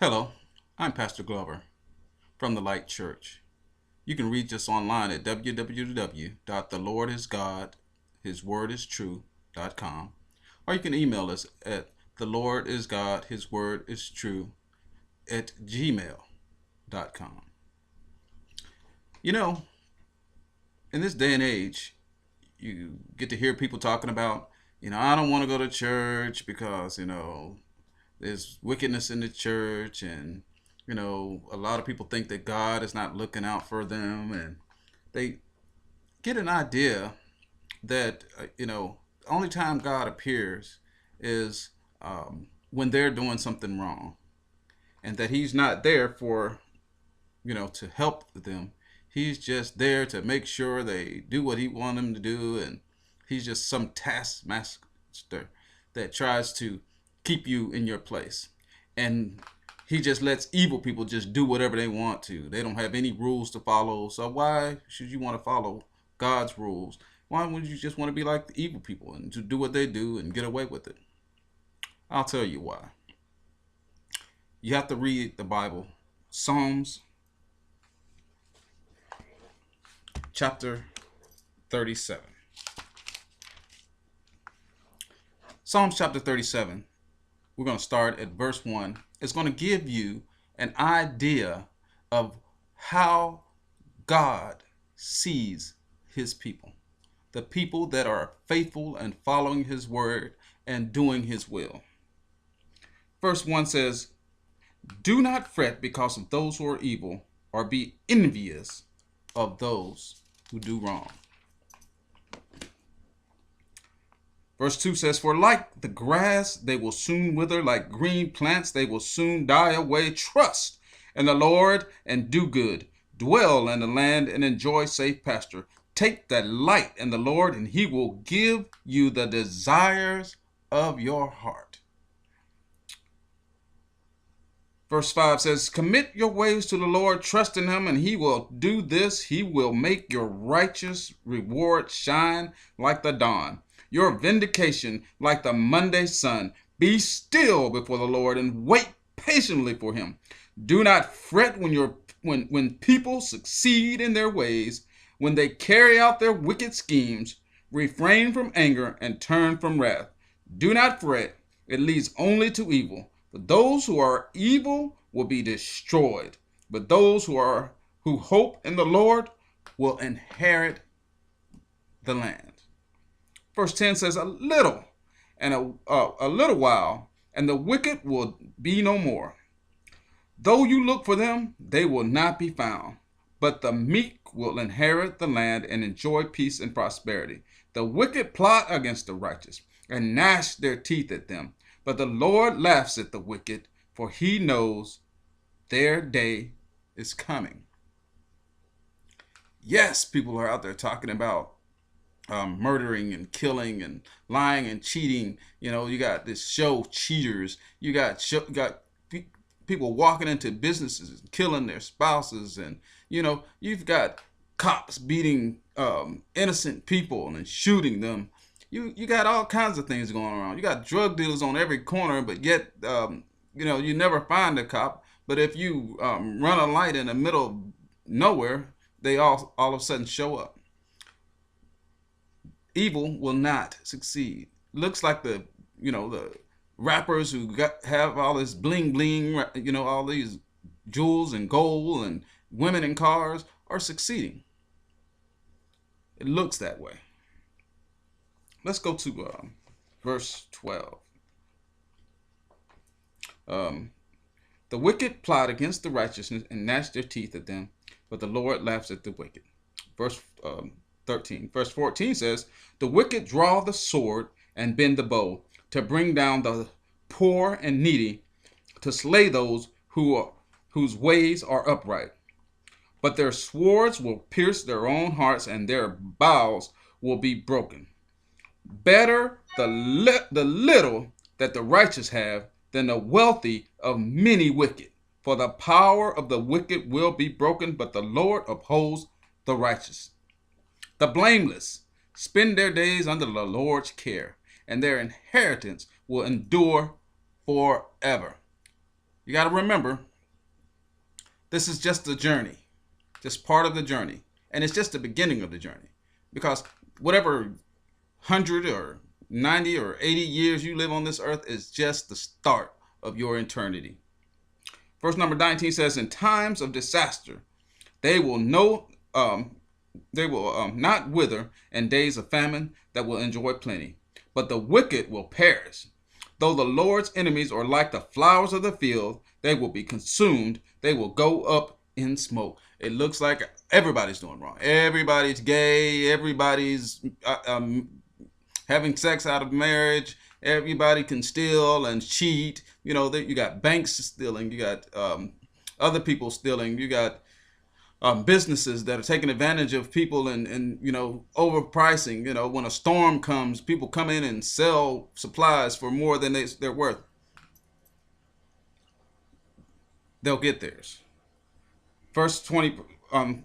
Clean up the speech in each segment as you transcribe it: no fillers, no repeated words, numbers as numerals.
Hello, I'm Pastor Glover from the Light Church. You can reach us online at www.thelordisgodhiswordIstrue.com, or you can email us at thelordisgodhiswordIstrue@gmail.com. You know, in this day and age, you get to hear people talking about, I don't want to go to church because, there's wickedness in the church, and a lot of people think that God is not looking out for them, and they get an idea that the only time God appears is when they're doing something wrong, and that He's not there for to help them. He's just there to make sure they do what He wants them to do, and He's just some taskmaster that tries to keep you in your place. And He just lets evil people just do whatever they want to. They don't have any rules to follow. So why should you want to follow God's rules? Why would you just want to be like the evil people and to do what they do and get away with it? I'll tell you why. You have to read the Bible. Psalms chapter 37. Psalms chapter 37. We're going to start at verse 1. It's going to give you an idea of how God sees His people. The people that are faithful and following His word and doing His will. Verse 1 says, "Do not fret because of those who are evil, or be envious of those who do wrong." Verse 2 says, "For like the grass, they will soon wither, like green plants, they will soon die away. Trust in the Lord and do good. Dwell in the land and enjoy safe pasture. Take delight in the Lord, and He will give you the desires of your heart." Verse 5 says, "Commit your ways to the Lord, trust in Him, and He will do this. He will make your righteous reward shine like the dawn, your vindication like the Monday sun. Be still before the Lord and wait patiently for Him. Do not fret when people succeed in their ways, when they carry out their wicked schemes. Refrain from anger and turn from wrath. Do not fret, it leads only to evil. But those who are evil will be destroyed. But those who hope in the Lord will inherit the land." Verse 10 says, "A little and a little while, and the wicked will be no more. Though you look for them, they will not be found. But the meek will inherit the land and enjoy peace and prosperity. The wicked plot against the righteous and gnash their teeth at them. But the Lord laughs at the wicked, for He knows their day is coming." Yes, people are out there talking about murdering and killing and lying and cheating. You got this show Cheaters. You got people walking into businesses and killing their spouses, and you've got cops beating innocent people and shooting them. You got all kinds of things going around. You got drug dealers on every corner, but yet you never find a cop. But if you run a light in the middle of nowhere, they all of a sudden show up. Evil will not succeed. Looks like the rappers who have all this bling bling, all these jewels and gold and women in cars are succeeding. It looks that way. Let's go to verse 12. The wicked plot against the righteous and gnash their teeth at them, but the Lord laughs at the wicked. Verse 13. Verse 14 says, "The wicked draw the sword and bend the bow to bring down the poor and needy, to slay those whose ways are upright. But their swords will pierce their own hearts, and their bows will be broken. Better the little that the righteous have than the wealthy of many wicked. For the power of the wicked will be broken, but the Lord upholds the righteous. The blameless spend their days under the Lord's care, and their inheritance will endure forever." You got to remember, this is just a journey, just part of the journey. And it's just the beginning of the journey. Because whatever 100 or 90 or 80 years you live on this earth is just the start of your eternity. Verse number 19 says, in times of disaster, they will not wither, in days of famine that will enjoy plenty. But the wicked will perish. Though the Lord's enemies are like the flowers of the field, they will be consumed. They will go up in smoke. It looks like everybody's doing wrong. Everybody's gay. Everybody's having sex out of marriage. Everybody can steal and cheat. You know, you got banks stealing. You got other people stealing. You got businesses that are taking advantage of people and you know, overpricing. You know, when a storm comes, people come in and sell supplies for more than they're worth. They'll get theirs. Verse 21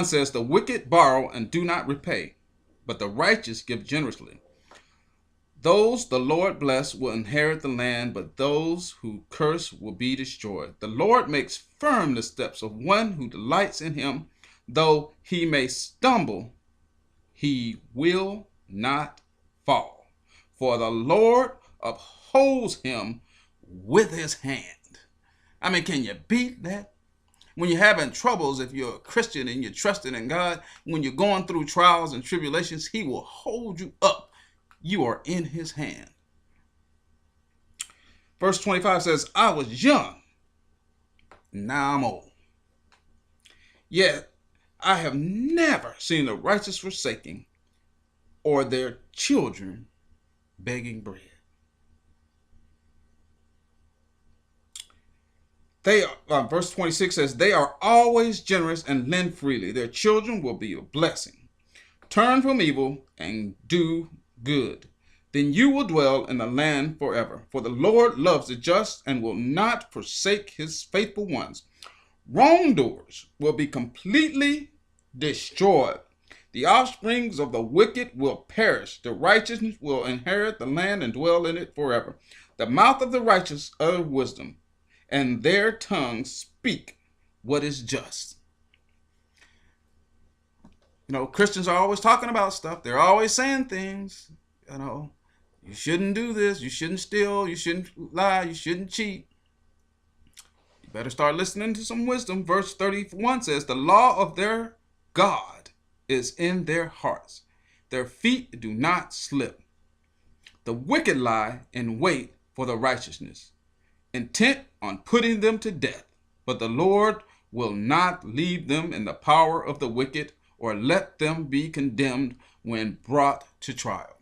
says, the wicked borrow and do not repay, but the righteous give generously. Those the Lord bless will inherit the land, but those who curse will be destroyed. The Lord makes firm the steps of one who delights in him. Though he may stumble, he will not fall. For the Lord upholds him with his hand. I mean, can you beat that? When you're having troubles, if you're a Christian and you're trusting in God, when you're going through trials and tribulations, he will hold you up. You are in his hand. Verse 25 says, I was young, now I'm old. Yet I have never seen the righteous forsaken or their children begging bread. Verse 26 says, they are always generous and lend freely. Their children will be a blessing. Turn from evil and do good. Then you will dwell in the land forever. For the Lord loves the just and will not forsake his faithful ones. Wrongdoers will be completely destroyed. The offsprings of the wicked will perish. The righteous will inherit the land and dwell in it forever. The mouth of the righteous utter wisdom, and their tongues speak what is just. You know, Christians are always talking about stuff. They're always saying things. You know, you shouldn't do this. You shouldn't steal. You shouldn't lie. You shouldn't cheat. You better start listening to some wisdom. Verse 31 says, the law of their God is in their hearts. Their feet do not slip. The wicked lie in wait for the righteousness, intent on putting them to death. But the Lord will not leave them in the power of the wicked, or let them be condemned when brought to trial.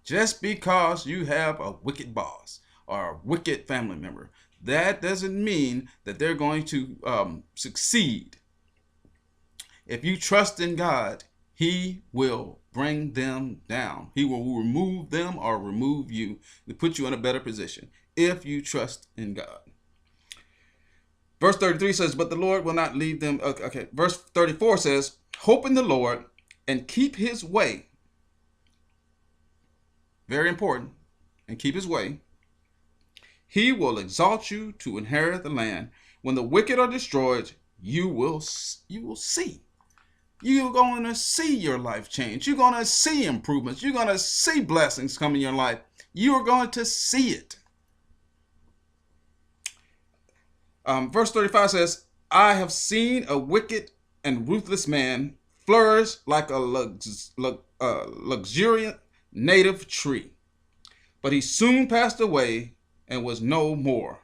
Just because you have a wicked boss or a wicked family member, that doesn't mean that they're going to succeed. If you trust in God, he will bring them down. He will remove them or remove you to put you in a better position if you trust in God. Verse 33 says, but the Lord will not leave them. Okay. Verse 34 says, hope in the Lord and keep his way. Very important. And keep his way. He will exalt you to inherit the land. When the wicked are destroyed, you will see. You're going to see your life change. You're going to see improvements. You're going to see blessings come in your life. You're going to see it. Verse 35 says, I have seen a wicked and ruthless man flourish like a luxuriant native tree. But he soon passed away and was no more.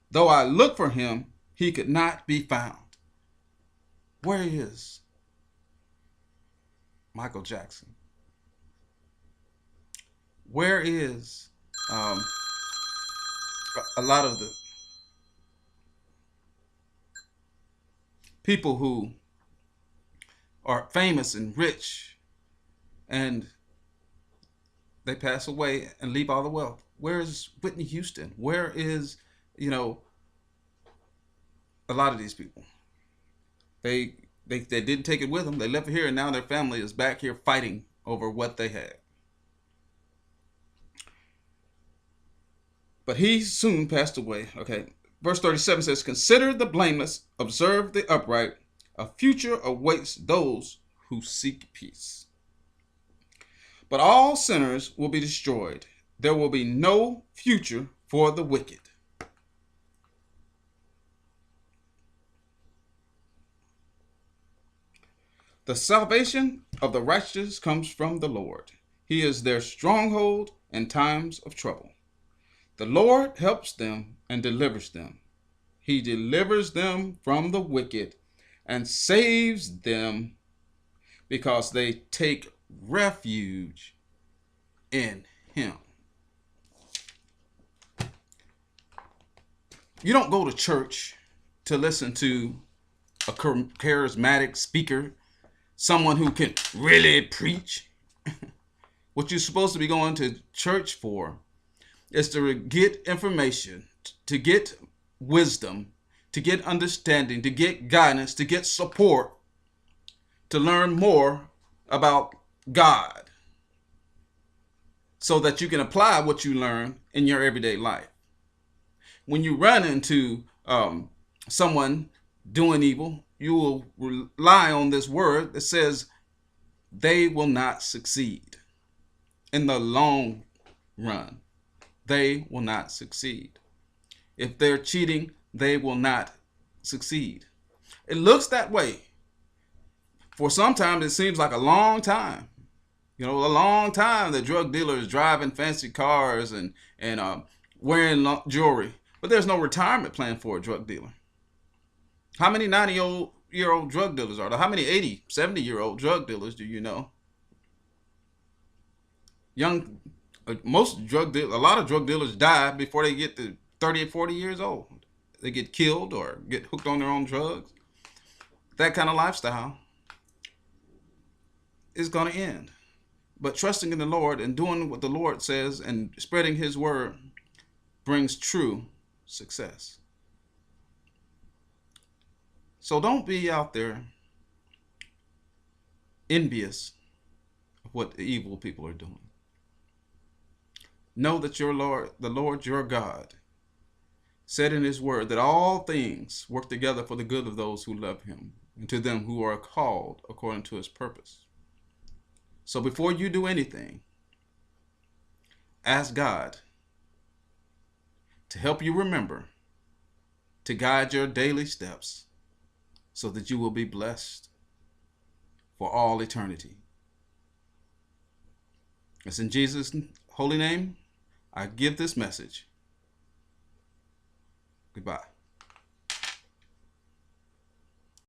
Though I looked for him, he could not be found. Where is Michael Jackson? Where is a lot of the people who are famous and rich and they pass away and leave all the wealth? Where is Whitney Houston? Where is, a lot of these people? They didn't take it with them. They left it here, and now their family is back here fighting over what they had. But he soon passed away. Okay. Verse 37 says, consider the blameless, observe the upright. A future awaits those who seek peace. But all sinners will be destroyed. There will be no future for the wicked. The salvation of the righteous comes from the Lord. He is their stronghold in times of trouble. The Lord helps them and delivers them. He delivers them from the wicked and saves them because they take refuge in him. You don't go to church to listen to a charismatic speaker, someone who can really preach. What you're supposed to be going to church for is to get information, to get wisdom, to get understanding, to get guidance, to get support, to learn more about God so that you can apply what you learn in your everyday life. When you run into someone doing evil, you will rely on this word that says they will not succeed. In the long run, they will not succeed. If they're cheating, they will not succeed. It looks that way. For sometimes it seems like a long time. A long time the drug dealers driving fancy cars and wearing jewelry. But there's no retirement plan for a drug dealer. How many 90-year-old drug dealers are there? How many 80, 70-year-old drug dealers do you know? A lot of drug dealers die before they get to 30 or 40 years old. They get killed or get hooked on their own drugs. That kind of lifestyle is going to end. But trusting in the Lord and doing what the Lord says and spreading his word brings true success. So don't be out there envious of what the evil people are doing. Know that the Lord your God, said in his word that all things work together for the good of those who love him and to them who are called according to his purpose. So before you do anything, ask God to help you remember to guide your daily steps so that you will be blessed for all eternity. It's in Jesus' holy name I give this message.